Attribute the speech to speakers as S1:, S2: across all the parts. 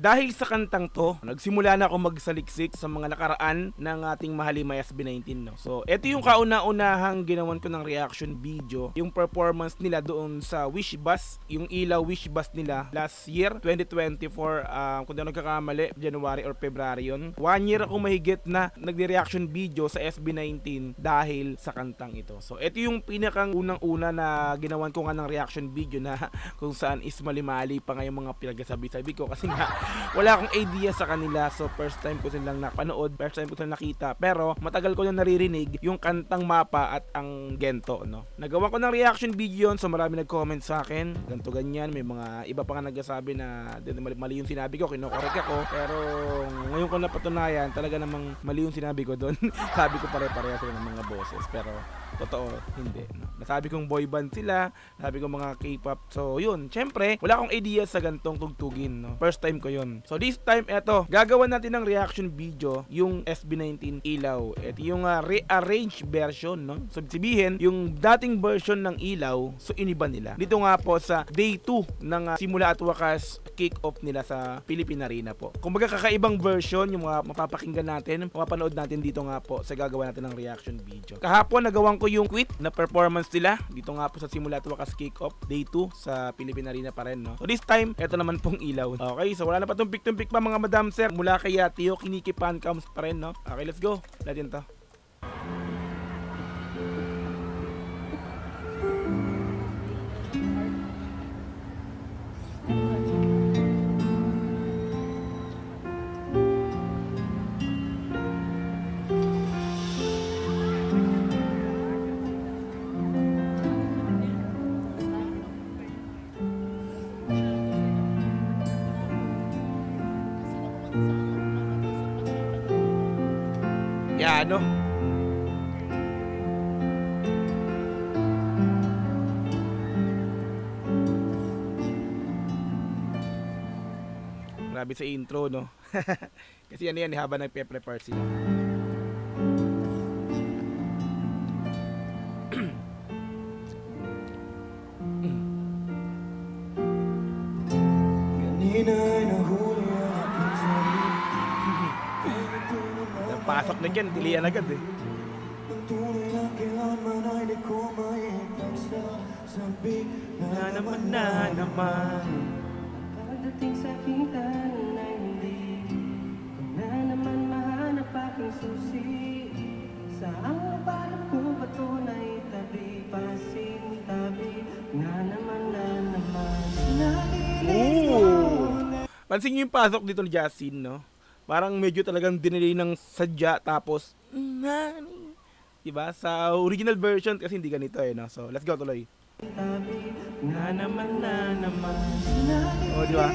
S1: dahil sa kantang to, nagsimula na ako magsaliksik sa mga nakaraan ng ating Mahalima SB19, no? So, ito yung kauna-unahang ginawan ko ng reaction video, yung performance nila doon sa Wish Bus, yung ilaw Wish Bus nila last year, 2024, kung di ako nagkakamali, January or February yun. 1 year ako mahigit na nagre-reaction video sa SB19 dahil sa kantang ito. So, ito yung pinakang unang-una na ginawan ko nga ng reaction video na kung saan is mali-mali pa nga yung mga pinagsasabi-sabi ko kasi nga wala akong idea sa kanila. So first time ko silang napanood, first time ko silang nakita, pero matagal ko na naririnig yung kantang Mapa at ang Gento, no? Nagawa ko ng reaction video yun, so marami nag-comment sa akin, ganto ganyan, may mga iba pa nga nagsasabi na mali yung sinabi ko, kinokorek ako, pero ngayon ko napatunayan talaga namang mali yung sinabi ko doon. Sabi ko pare-pareho sila ng mga boses, pero totoo, hindi, no? Nasabi kong boy band sila, sabi kong mga K-pop. So yun, syempre wala akong idea sa gantong tugtugin, no? First time ko yun. So this time, eto, gagawa natin ng reaction video yung SB19 ilaw. Ito yung rearranged version, no? So sabihin, yung dating version ng ilaw, so iniba nila. Dito nga po sa day 2 ng simula at wakas kick-off nila sa Philippine Arena po. Kung baga kakaibang version, yung mga mapapakinggan natin, mapapanood natin dito nga po sa gagawa natin ng reaction video. Kahapon, nagawan ko yung quit na performance nila dito nga po sa simula at wakas kick-off day 2 sa Philippine Arena pa rin, no? So this time, eto naman pong ilaw. Okay, so wala na pa tumpik-tumpik pa mga madam sir. Mula kay Tio Kiniki Pancams pa rin, no? Okay, let's go. Natin to. Yan, no? Grabe sa intro, no? Kasi yan habang nagpe-prepare sila. Pasok na dyan, tilian agad eh. Na naman pagdating sa kita na hindi na naman mahanap aking susi. Saan parang ko ba tunay tabi pasin tabi na naman pansin nyo yung pasok dito ni Justin, no? Parang medyo talagang dinelay ng sadya tapos diba? Sa original version kasi hindi ganito eh, no? So let's go tuloy. Na naman oh, diba?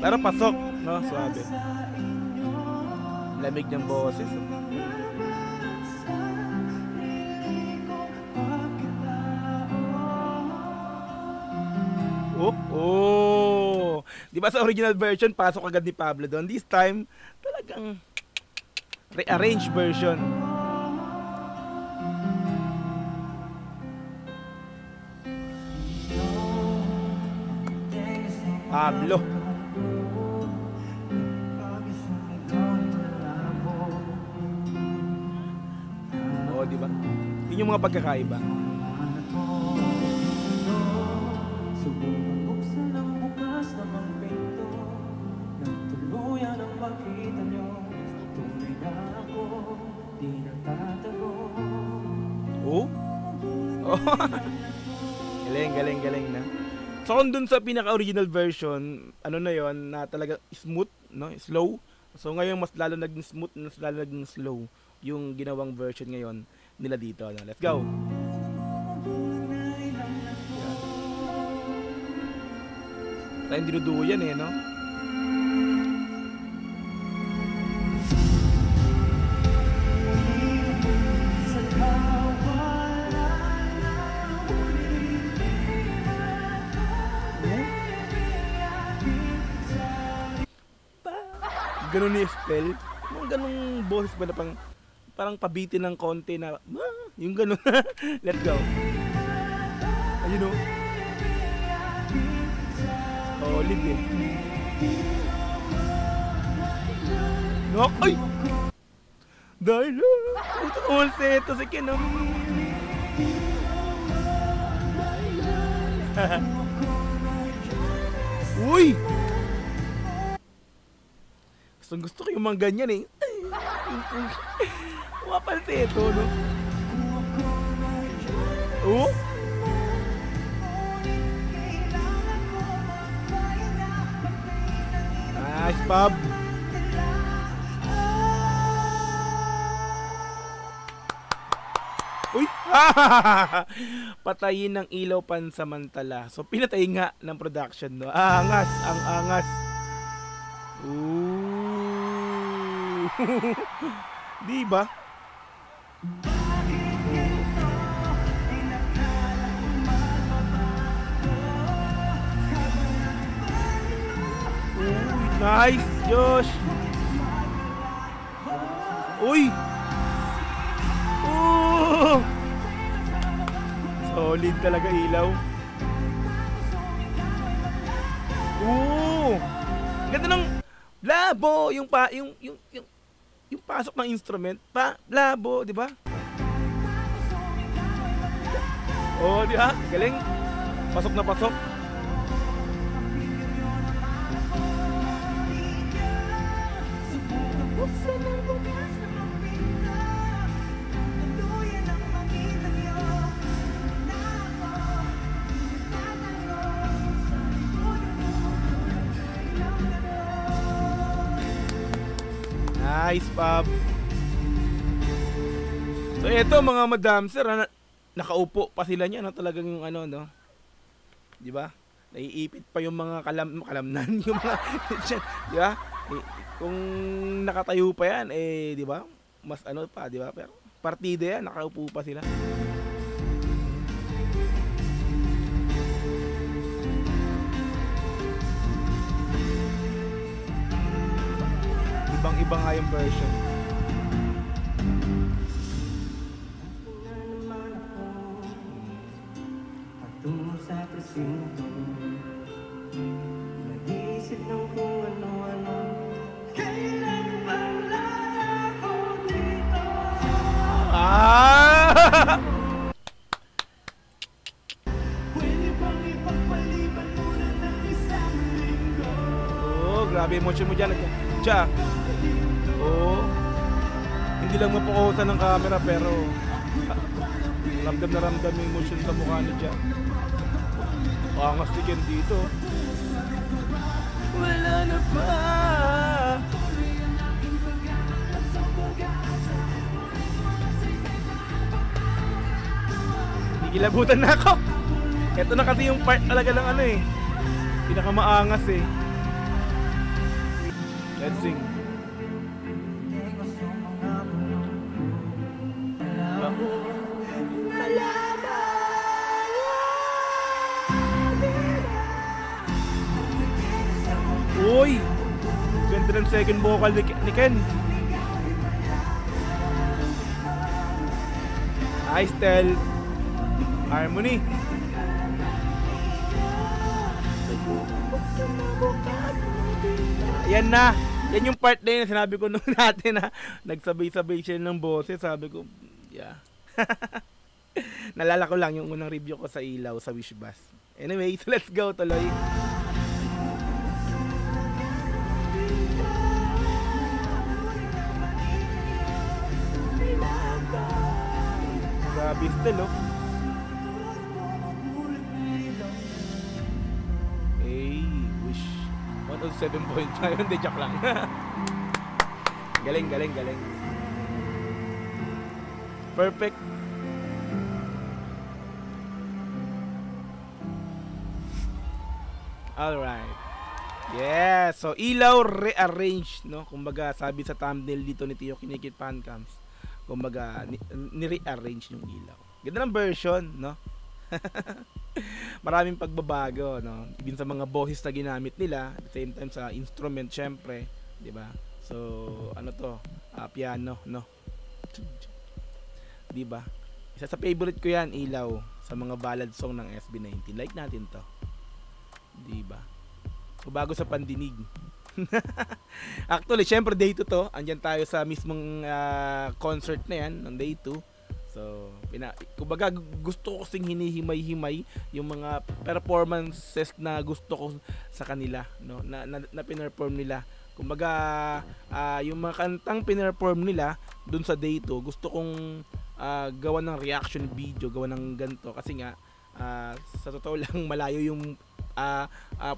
S1: Pero pasok, no? Suabe. Lamig ng boses. Oh. Diba sa original version, pasok agad ni Pablo doon. This time, talagang rearranged version. Pablo. Oh, diba? Yun yung mga pagkakaiba. Oh? Oh. Galing na. So kung dun sa pinaka-original version, ano na yon na talaga smooth, no? Slow. So ngayon mas lalo naging smooth, mas lalo naging slow yung ginawang version ngayon nila dito, no? Let's go. Tayong dinudugo yan eh, no? Ganun ni spell. Yung ganung boses ba na parang pabitin ng konti na yung ganun. Let's go. Ayun o. Solid eh. Nok, ay! Dahil, ito si Ken, no? Uy! Gusto ko yung mga ganyan, eh. Mapalseto, no? Oh? Nice, Bob. Uy! Patayin ng ilaw pansamantala. So, pinatay nga ng production, no? Angas! Ang angas! Ooh! Diba? Nice, Josh! Uy! Oh! Solid talaga ilaw. Oh! Ganda ng labo yung pasok ng instrument pa labo, di ba? Oh, di ba? Galing. Pasok na pasok. Nice, Bob. So eto mga madam sir, nakaupo pa sila niya, no? Talagang yung ano, no? 'Di ba? Naiipit pa yung mga kalamnan, yung mga 'di ba? Kung nakatayo pa yan, eh 'di ba? Mas ano pa, 'di ba? Pero partida yan, nakaupo pa sila. Ibang-iba nga yung version.
S2: Patungo sa presinto, nag-iisip ng kung ano-ano. Kailan bang lalako dito? Pwede bang ipagpaliban muna ng isang linggo?
S1: Oh, grabe emotion mo dyan. Tja. Oh. Hindi lang mapukusan ng camera pero ramdam na ramdam yung emotion sa mukha ni Jack. Angas ni Ken dito. Wala na pa. Nagilabutan na ako. Ito na kasi yung part talaga ng ano eh. Pinakamaangas eh. Let's sing. Uy! Ganda ng second vocal ni Ken. Nice, Tel. Harmony. Yan na. Yan yung part na yun na sinabi ko nung natin na nagsabay-sabay siya ng boses. Sabi ko, yeah. Nalala ko lang yung unang review ko sa ilaw sa Wish Bus. Anyway, so let's go tuloy. Grabe still, oh. Hey, Wish 107.5. Hindi, joke lang. Galing, galing, galing. Perfect. Alright. Yeah, so ilaw rearrange, no? Kumbaga, sabi sa thumbnail dito ni Tio Kinikit Fancams, kumbaga, ni-rearrange yung ilaw. Ganda ng version, no? Maraming pagbabago, no? Even sa mga boses na ginamit nila, at the same time sa instrument, syempre, di ba? So, ano to? Piano, no? Di ba? Isa sa favorite ko yan, ilaw, sa mga ballad song ng SB19. Like natin to. Di ba? bago sa pandinig. Actually, syempre day 2 to. Andyan tayo sa mismong concert na yan, ng day 2. So, kumbaga gusto ko kasing hinihimay-himay yung mga performances na gusto ko sa kanila, no? Na pinerform nila. Kumbaga, yung mga kantang pinerform nila dun sa day 2, gusto kong gawa ng reaction video, gawa ng ganito. Kasi nga, sa totoo lang, malayo yung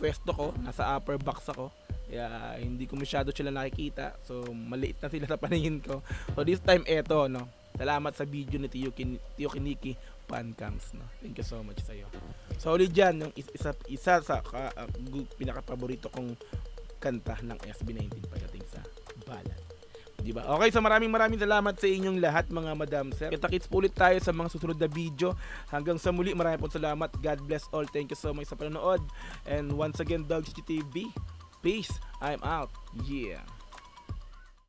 S1: pwesto ko, nasa upper box ako. Kaya hindi ko masyado sila nakikita. So maliit na sila sa paningin ko. So this time eto, no. Salamat sa video ni Tio Kiniki Pancams, no. Thank you so much sa iyo. So ulit dyan, yung isa sa pinaka-paborito kong kanta ng SB19 pagdating sa ballad. Diba? Okay, so maraming salamat sa inyong lahat mga madam sir. Kita-kits ulit tayo sa mga susunod na video. Hanggang sa muli, maraming po salamat. God bless all. Thank you so much sa panonood. And once again, Dogs TV. Peace. I'm out. Yeah.